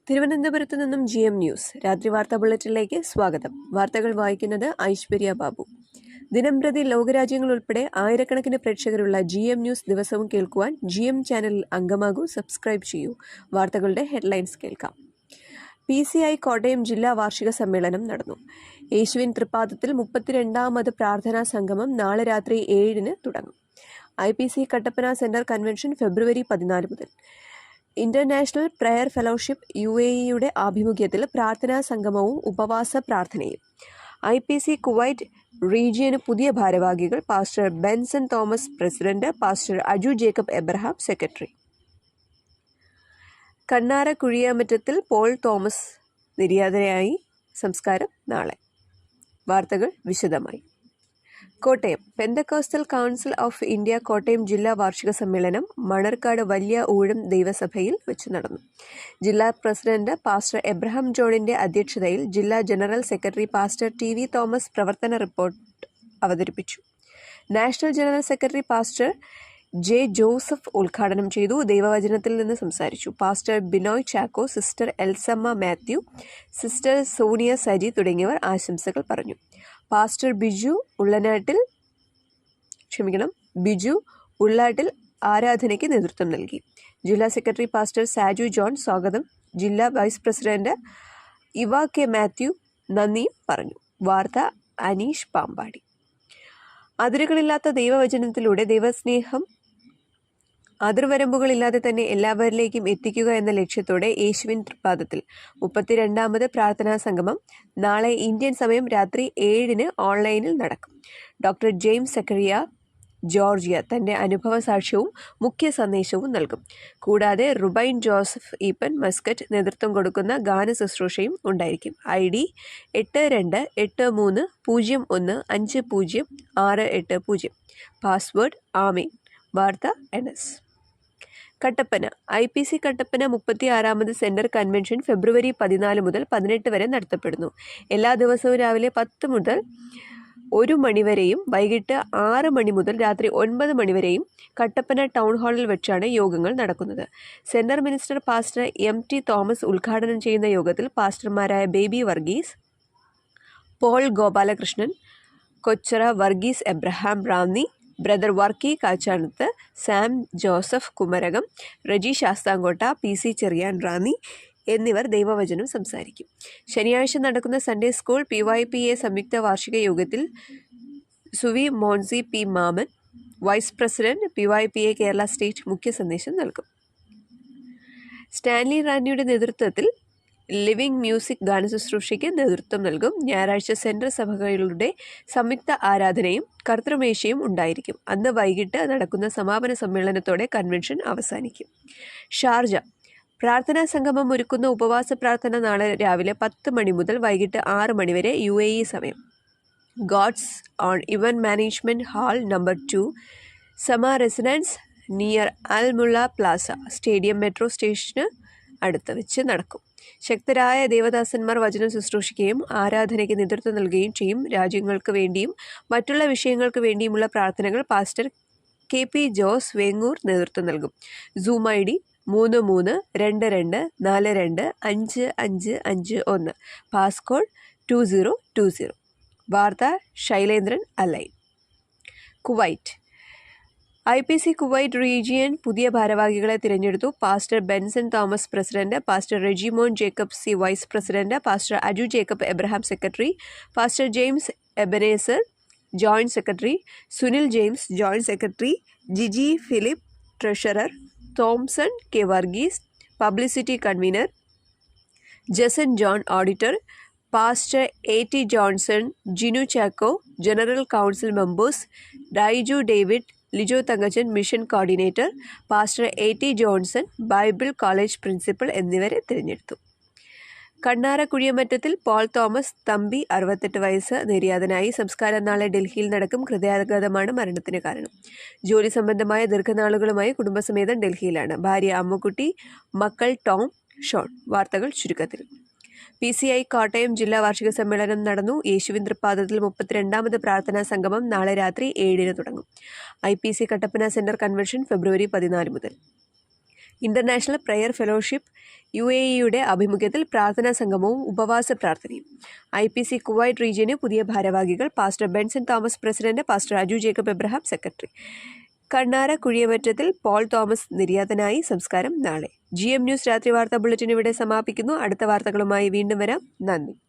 തിരുവനന്തപുരത്ത് നിന്നും GM news രാത്രി വാർത്താ ബുള്ളറ്റിനിലേക്ക് സ്വാഗതം. വാർത്തകൾ വായിക്കുന്നത് ഐശ്വര്യ ബാബു. ദിനംപ്രതി ലോകരാജ്യങ്ങൾ ഉൾപ്പെടെ ആയിരക്കണക്കിന് പ്രേക്ഷകരുള്ള GM ന്യൂസ് ദിവസവും കേൾക്കുവാൻ GM ചാനലിൽ അംഗമാകൂ, സബ്സ്ക്രൈബ് ചെയ്യൂ. വാർത്തകളുടെ ഹെഡ്ലൈൻസ് കേൾക്കാം. PCI കോട്ടയം ജില്ലാ വാർഷിക സമ്മേളനം നടന്നു. യേശുവിൻ തൃപ്പാദത്തിൽ 32ാമത് പ്രാർത്ഥനാ സംഗമം നാളെ രാത്രി 7-ന് തുടങ്ങും. IPC Kattappana centre convention February 14 മുതൽ. ഇന്റർനാഷണൽ പ്രയർ ഫെലോഷിപ്പ് UAE ആഭിമുഖ്യത്തിൽ പ്രാർത്ഥനാ സംഗമവും ഉപവാസ പ്രാർത്ഥനയും. IPC കുവൈറ്റ് റീജിയന് പുതിയ ഭാരവാഹികൾ. Pastor Benson Thomas president, pastor Aju Jacob Abraham secretary. Kannara കുഴിയാമറ്റത്തിൽ പോൾ തോമസ് നിര്യാതനായി. സംസ്കാരം നാളെ. വാർത്തകൾ വിശദമായി. Kottayam Pentecostal council of India Kottayam ജില്ലാ വാർഷിക സമ്മേളനം മണർക്കാട് വലിയ ഊഴം ദൈവസഭയിൽ വെച്ച് നടന്നു. ജില്ലാ പ്രസിഡന്റ് പാസ്റ്റർ എബ്രഹാം ജോണിന്റെ അധ്യക്ഷതയിൽ ജില്ലാ general secretary pastor TV Thomas പ്രവർത്തന റിപ്പോർട്ട് അവതരിപ്പിച്ചു. National general secretary pastor J Joseph ഉദ്ഘാടനം ചെയ്തു. ദൈവവചനത്തിൽ നിന്ന് സംസാരിച്ചു. Pastor Binoy Chacko, sister Elsamma Mathew, sister Sonia Saji തുടങ്ങിയവർ ആശംസകൾ പറഞ്ഞു. പാസ്റ്റർ ബിജു ഉള്ളാട്ടിൽ ആരാധനയ്ക്ക് നേതൃത്വം നൽകി. ജില്ലാ സെക്രട്ടറി പാസ്റ്റർ സാജു ജോൺ സ്വാഗതം, ജില്ലാ വൈസ് പ്രസിഡന്റ് ഇവ കെ മാത്യു നന്ദിയും പറഞ്ഞു. വാർത്ത അനീഷ് പാമ്പാടി. അതിരുകളില്ലാത്ത ദൈവവചനത്തിലൂടെ ദൈവസ്നേഹം അതിർവരമ്പുകളില്ലാതെ തന്നെ എല്ലാവരിലേക്കും എത്തിക്കുക എന്ന ലക്ഷ്യത്തോടെ യേശുവിൻ തൃപ്പാദത്തിൽ 32ാമത് പ്രാർത്ഥനാ സംഗമം നാളെ ഇന്ത്യൻ സമയം രാത്രി 7-ന് ഓൺലൈനിൽ നടക്കും. ഡോക്ടർ ജെയിംസ് സക്കറിയ ജോർജിയ തന്റെ അനുഭവ സാക്ഷ്യവും മുഖ്യ സന്ദേശവും നൽകും. കൂടാതെ റുബൈൻ ജോസഫ് ഈപ്പൻ മസ്കറ്റ് നേതൃത്വം കൊടുക്കുന്ന ഗാന ശുശ്രൂഷയും ഉണ്ടായിരിക്കും. ID 8220150680. Password amen. വാർത്ത NS. കട്ടപ്പന IPC കട്ടപ്പന 36ാമത് സെന്റർ കൺവെൻഷൻ ഫെബ്രുവരി 14 മുതൽ 18 വരെ നടത്തപ്പെടുന്നു. എല്ലാ ദിവസവും രാവിലെ 10 മുതൽ 1 മണിവരെയും വൈകിട്ട് 6 മണി മുതൽ രാത്രി 9 മണിവരെയും കട്ടപ്പന ടൗൺ ഹാളിൽ വെച്ചാണ് യോഗങ്ങൾ നടക്കുന്നത്. Centre minister pastor MT Thomas ഉദ്ഘാടനം ചെയ്യുന്ന യോഗത്തിൽ പാസ്റ്റർമാരായ Baby Varghese, Paul Gopalakrishnan Kochara, Varghese Abraham Ranni, brother Varkey Kachanath, Sam Joseph Kumarakom, Reji Sasthamkotta, PC Cherian Ranni എന്നിവർ ദൈവവചനം സംസാരിക്കും. ശനിയാഴ്ച നടക്കുന്ന സൺഡേ സ്കൂൾ PYPA സംയുക്ത വാർഷിക യോഗത്തിൽ സുവി Monsy P Mammen, vice president PYPA Kerala state മുഖ്യ സന്ദേശം നൽകും. സ്റ്റാൻലി റാന്നിയുടെ നേതൃത്വത്തിൽ ലിവിംഗ് മ്യൂസിക് ഗാനശുശ്രൂഷയ്ക്ക് നേതൃത്വം നൽകും. ഞായറാഴ്ച സെൻട്രൽ സഭകളുടെ സംയുക്ത ആരാധനയും കർത്തൃമേശയും ഉണ്ടായിരിക്കും. അന്ന് വൈകിട്ട് നടക്കുന്ന സമാപന സമ്മേളനത്തോടെ കൺവെൻഷൻ അവസാനിക്കും. ഷാർജ പ്രാർത്ഥനാ സംഗമം ഒരുക്കുന്ന ഉപവാസ പ്രാർത്ഥന നാളെ രാവിലെ 10 മണി മുതൽ വൈകിട്ട് 6 മണി വരെ UAE സമയം. God's own event management hall number 2, Sama residence near അൽ മുള്ള പ്ലാസ, സ്റ്റേഡിയം മെട്രോ സ്റ്റേഷന് അടുത്ത് വെച്ച് നടക്കും. ശക്തരായ ദേവദാസന്മാർ വചനം ശുശ്രൂഷിക്കുകയും ആരാധനയ്ക്ക് നേതൃത്വം നൽകുകയും ചെയ്യും. രാജ്യങ്ങൾക്ക് വേണ്ടിയും മറ്റുള്ള വിഷയങ്ങൾക്ക് വേണ്ടിയുമുള്ള പ്രാർത്ഥനകൾ പാസ്റ്റർ KP ജോസ് വേങ്ങൂർ നേതൃത്വം നൽകും. Zoom ID 3322425551. പാസ്കോഡ് 2020. വാർത്ത ശൈലേന്ദ്രൻ അലൈൻ. കുവൈറ്റ് IPC കുവൈറ്റ് റീജിയൻ പുതിയ ഭാരവാഹികളെ തിരഞ്ഞെടുത്തു. Pastor Benson Thomas president, pastor Rejimon Jacob C vice president, pastor Aju Jacob Abraham secretary, pastor James Ebenezer joint secretary, Sunil James joint secretary, Jiji Philip treasurer, Thomson K Varghese publicity convener, Jason John auditor, pastor AT Johnson, Jinu Chacko general council members, Daiju David, Lijo Thankachan mission coordinator, pastor AT Johnson Bible college principal എന്നിവരെ തിരഞ്ഞെടുത്തു. Kannara കുഴിയമറ്റത്തിൽ Paul Thomas Thampi 68 വയസ്സ് നിര്യാതനായി. സംസ്കാരം നാളെ ഡൽഹിയിൽ നടക്കും. ഹൃദയാഘാതമാണ് മരണത്തിന് കാരണം. ജോലി സംബന്ധമായ ദീർഘനാളുകളുമായി കുടുംബസമേതം ഡൽഹിയിലാണ്. ഭാര്യ അമ്മുക്കുട്ടി, മക്കൾ ടോം, ഷോൺ. വാർത്തകൾ ചുരുക്കത്തിൽ. PCI കോട്ടയം ജില്ലാ വാർഷിക സമ്മേളനം നടന്നു. യേശുവിൻ തൃപ്പാദത്തിൽ 32ാമത് പ്രാർത്ഥനാ സംഗമം നാളെ രാത്രി 7-ന് തുടങ്ങും. IPC Kattappana centre convention February 14 മുതൽ. ഇൻ്റർനാഷണൽ പ്രയർ ഫെലോഷിപ്പ് UAEയുടെ ആഭിമുഖ്യത്തിൽ പ്രാർത്ഥനാ സംഗമവും ഉപവാസ പ്രാർത്ഥനയും. IPC കുവൈറ്റ് റീജിയന് പുതിയ ഭാരവാഹികൾ. Pastor Benson Thomas president, pastor Aju Jacob Abraham secretary. Kannara കുഴിയമറ്റത്തിൽ പോൾ തോമസ് നിര്യാതനായി. സംസ്കാരം നാളെ. GM ന്യൂസ് രാത്രി വാർത്താ ബുള്ളറ്റിൻ ഇവിടെ സമാപിക്കുന്നു. അടുത്ത വാർത്തകളുമായി വീണ്ടും വരാം. നന്ദി.